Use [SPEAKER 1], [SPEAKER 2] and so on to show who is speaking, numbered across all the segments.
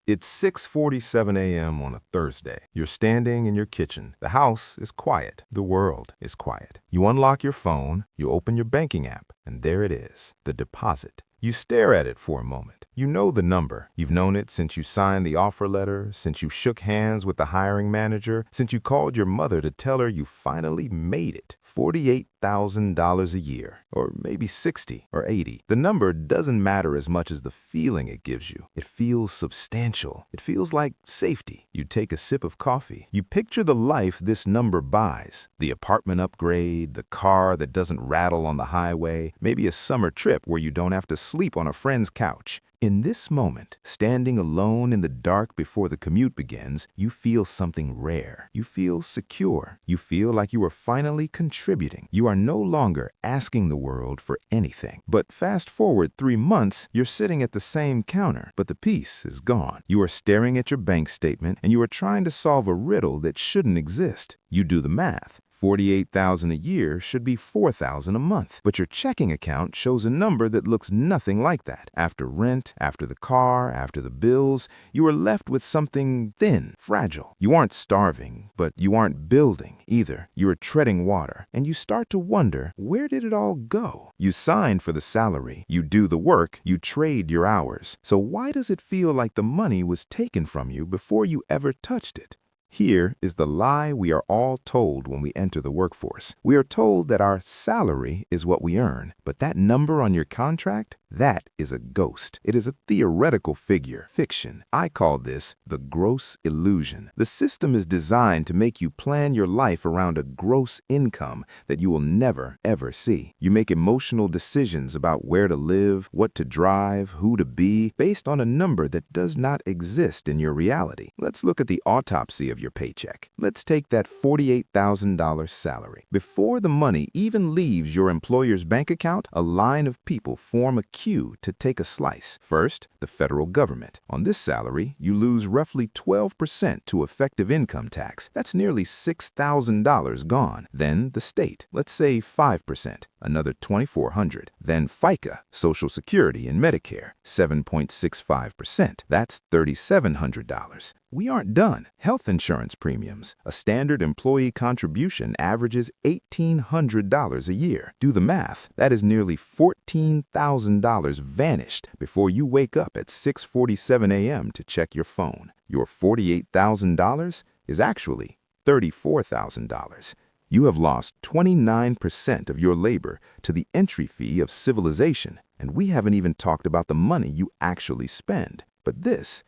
[SPEAKER 1] It's 6:47 a.m. on a Thursday. You're standing in your kitchen. The house is quiet. The world is quiet. You unlock your phone, you open your banking app, and there it is, the deposit. You stare at it for a moment. You know the number. You've known it since you signed the offer letter, since you shook hands with the hiring manager, since you called your mother to tell her you finally made it. $48,000 a year, or maybe 60 or 80. The number doesn't matter as much as the feeling it gives you. It feels substantial. It feels like safety. You take a sip of coffee. You picture the life this number buys. The apartment upgrade, the car that doesn't rattle on the highway, maybe a summer trip where you don't have to sleep on a friend's couch. In this moment, standing alone in the dark before the commute begins, you feel something rare. You feel secure. You feel like you are finally contributing. You are no longer asking the world for anything. But fast forward 3 months, you're sitting at the same counter, but the peace is gone. You are staring at your bank statement and you are trying to solve a riddle that shouldn't exist. You do the math. $48,000 a year should be $4,000 a month, but your checking account shows a number that looks nothing like that. After rent, after the car, after the bills, you are left with something thin, fragile. You aren't starving, but you aren't building either. You are treading water, and you start to wonder, where did it all go? You signed for the salary, you do the work, you trade your hours. So why does it feel like the money was taken from you before you ever touched it? Here is the lie we are all told when we enter the workforce. We are told that our salary is what we earn, but that number on your contract, that is a ghost. It is a theoretical figure, fiction. I call this the gross illusion. The system is designed to make you plan your life around a gross income that you will never, ever see. You make emotional decisions about where to live, what to drive, who to be, based on a number that does not exist in your reality. Let's look at the autopsy of your paycheck. Let's take that $48,000 salary. Before the money even leaves your employer's bank account, a line of people form a queue to take a slice. First, the federal government. On this salary, you lose roughly 12% to effective income tax. That's nearly $6,000 gone. Then the state, let's say 5%, another $2,400. Then FICA, Social Security and Medicare, 7.65%. That's $3,700. We aren't done. Health insurance premiums. A standard employee contribution averages $1,800 a year. Do the math. That is nearly $14,000 vanished before you wake up at 6:47 a.m. to check your phone. Your $48,000 is actually $34,000. You have lost 29% of your labor to the entry fee of civilization, and we haven't even talked about the money you actually spend. But this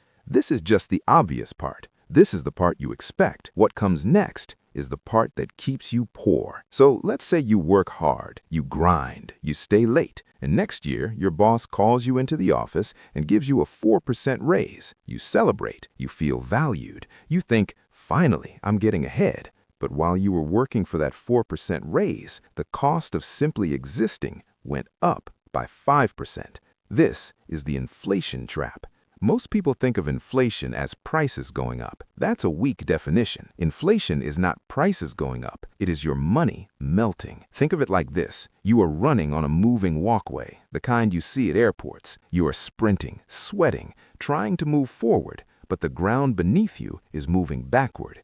[SPEAKER 1] is just the obvious part. This is the part you expect. What comes next is the part that keeps you poor. So let's say you work hard, you grind, you stay late, and next year your boss calls you into the office and gives you a 4% raise. You celebrate, you feel valued, you think, finally, I'm getting ahead. But while you were working for that 4% raise, the cost of simply existing went up by 5%. This is the inflation trap. Most people think of inflation as prices going up. That's a weak definition. Inflation is not prices going up. It is your money melting. Think of it like this. You are running on a moving walkway, the kind you see at airports. You are sprinting, sweating, trying to move forward, but the ground beneath you is moving backward.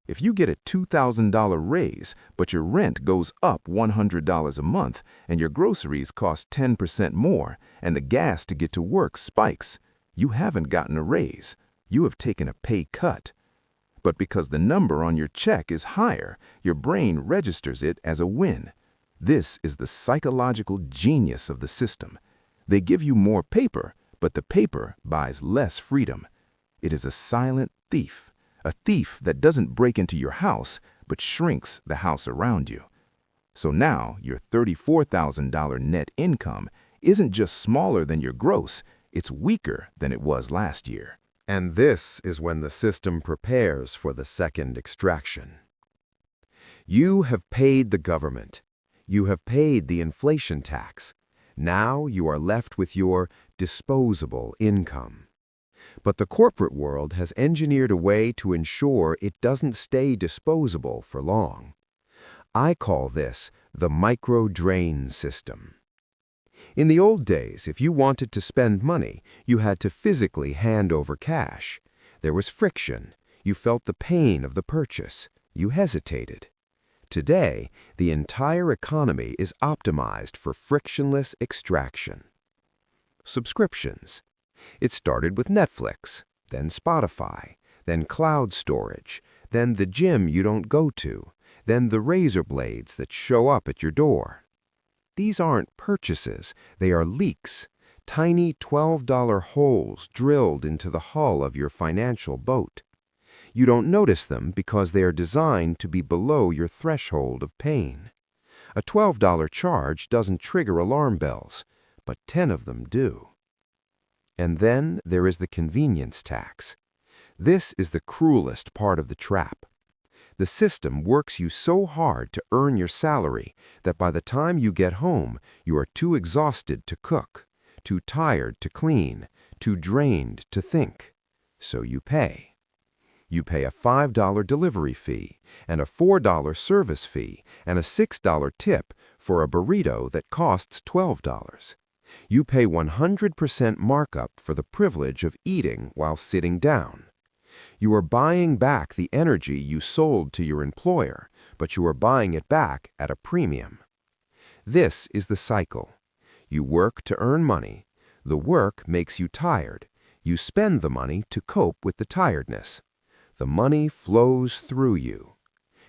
[SPEAKER 1] If you get a $2,000 raise, but your rent goes up $100 a month, and your groceries cost 10% more, and the gas to get to work spikes, you haven't gotten a raise. You have taken a pay cut. But because the number on your check is higher, your brain registers it as a win. This is the psychological genius of the system. They give you more paper, but the paper buys less freedom. It is a silent thief. A thief that doesn't break into your house, but shrinks the house around you. So now your $34,000 net income isn't just smaller than your gross, it's weaker than it was last year.
[SPEAKER 2] And this is when the system prepares for the second extraction. You have paid the government. You have paid the inflation tax. Now you are left with your disposable income. But the corporate world has engineered a way to ensure it doesn't stay disposable for long. I call this the micro-drain system. In the old days, if you wanted to spend money, you had to physically hand over cash. There was friction. You felt the pain of the purchase. You hesitated. Today, the entire economy is optimized for frictionless extraction. Subscriptions. It started with Netflix, then Spotify, then cloud storage, then the gym you don't go to, then the razor blades that show up at your door. These aren't purchases, they are leaks, tiny $12 holes drilled into the hull of your financial boat. You don't notice them because they are designed to be below your threshold of pain. A $12 charge doesn't trigger alarm bells, but 10 of them do. And then there is the convenience tax. This is the cruelest part of the trap. The system works you so hard to earn your salary that by the time you get home, you are too exhausted to cook, too tired to clean, too drained to think. So you pay. You pay a $5 delivery fee, and a $4 service fee, and a $6 tip for a burrito that costs $12. You pay 100% markup for the privilege of eating while sitting down. You are buying back the energy you sold to your employer, but you are buying it back at a premium. This is the cycle. You work to earn money. The work makes you tired. You spend the money to cope with the tiredness. The money flows through you.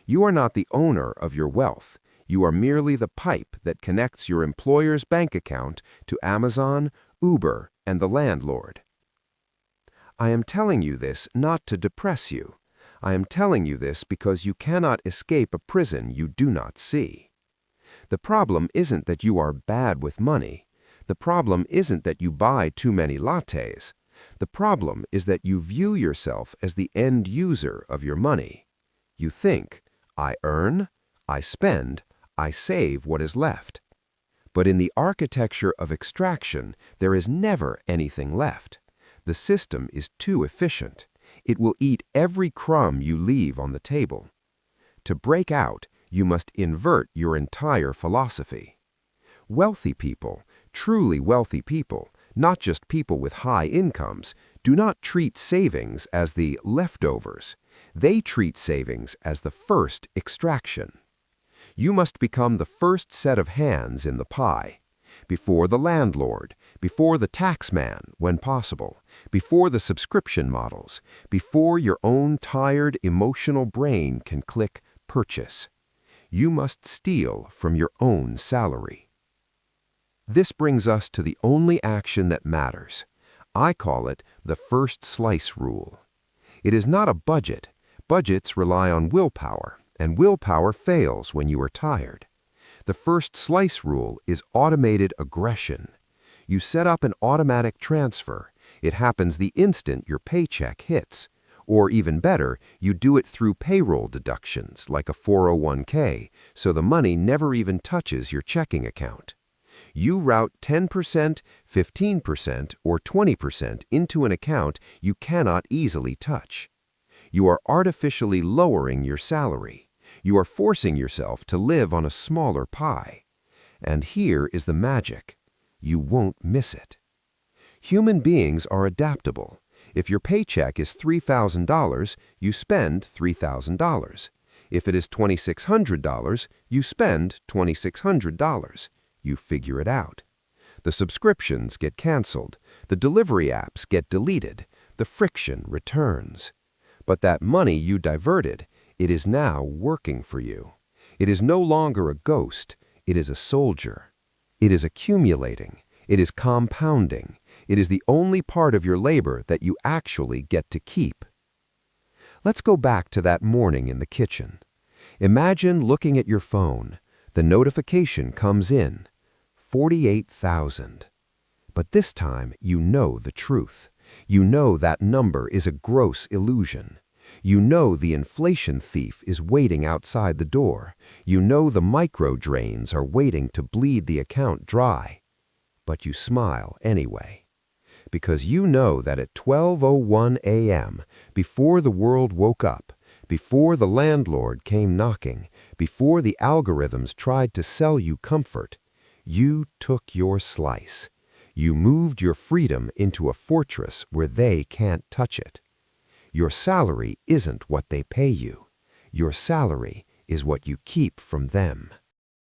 [SPEAKER 2] You are not the owner of your wealth. You are merely the pipe that connects your employer's bank account to Amazon, Uber, and the landlord. I am telling you this not to depress you. I am telling you this because you cannot escape a prison you do not see. The problem isn't that you are bad with money. The problem isn't that you buy too many lattes. The problem is that you view yourself as the end user of your money. You think, I earn, I spend, I save what is left. But in the architecture of extraction, there is never anything left. The system is too efficient. It will eat every crumb you leave on the table. To break out, you must invert your entire philosophy. Wealthy people, truly wealthy people, not just people with high incomes, do not treat savings as the leftovers. They treat savings as the first extraction. You must become the first set of hands in the pie. Before the landlord, before the tax man, when possible, before the subscription models, before your own tired emotional brain can click purchase. You must steal from your own salary. This brings us to the only action that matters. I call it the first slice rule. It is not a budget. Budgets rely on willpower, and willpower fails when you are tired. The first slice rule is automated aggression. You set up an automatic transfer. It happens the instant your paycheck hits. Or even better, you do it through payroll deductions like a 401k, so the money never even touches your checking account. You route 10%, 15%, or 20% into an account you cannot easily touch. You are artificially lowering your salary. You are forcing yourself to live on a smaller pie. And here is the magic. You won't miss it. Human beings are adaptable. If your paycheck is $3,000, you spend $3,000. If it is $2,600, you spend $2,600. You figure it out. The subscriptions get canceled. The delivery apps get deleted. The friction returns. But that money you diverted, it is now working for you. It is no longer a ghost. It is a soldier. It is accumulating. It is compounding. It is the only part of your labor that you actually get to keep. Let's go back to that morning in the kitchen. Imagine looking at your phone. The notification comes in. 48,000. But this time you know the truth. You know that number is a gross illusion. You know the inflation thief is waiting outside the door. You know the micro drains are waiting to bleed the account dry. But you smile anyway. Because you know that at 12:01 a.m., before the world woke up, before the landlord came knocking, before the algorithms tried to sell you comfort, You took your slice. You moved your freedom into a fortress where they can't touch it. Your salary isn't what they pay you. Your salary is what you keep from them.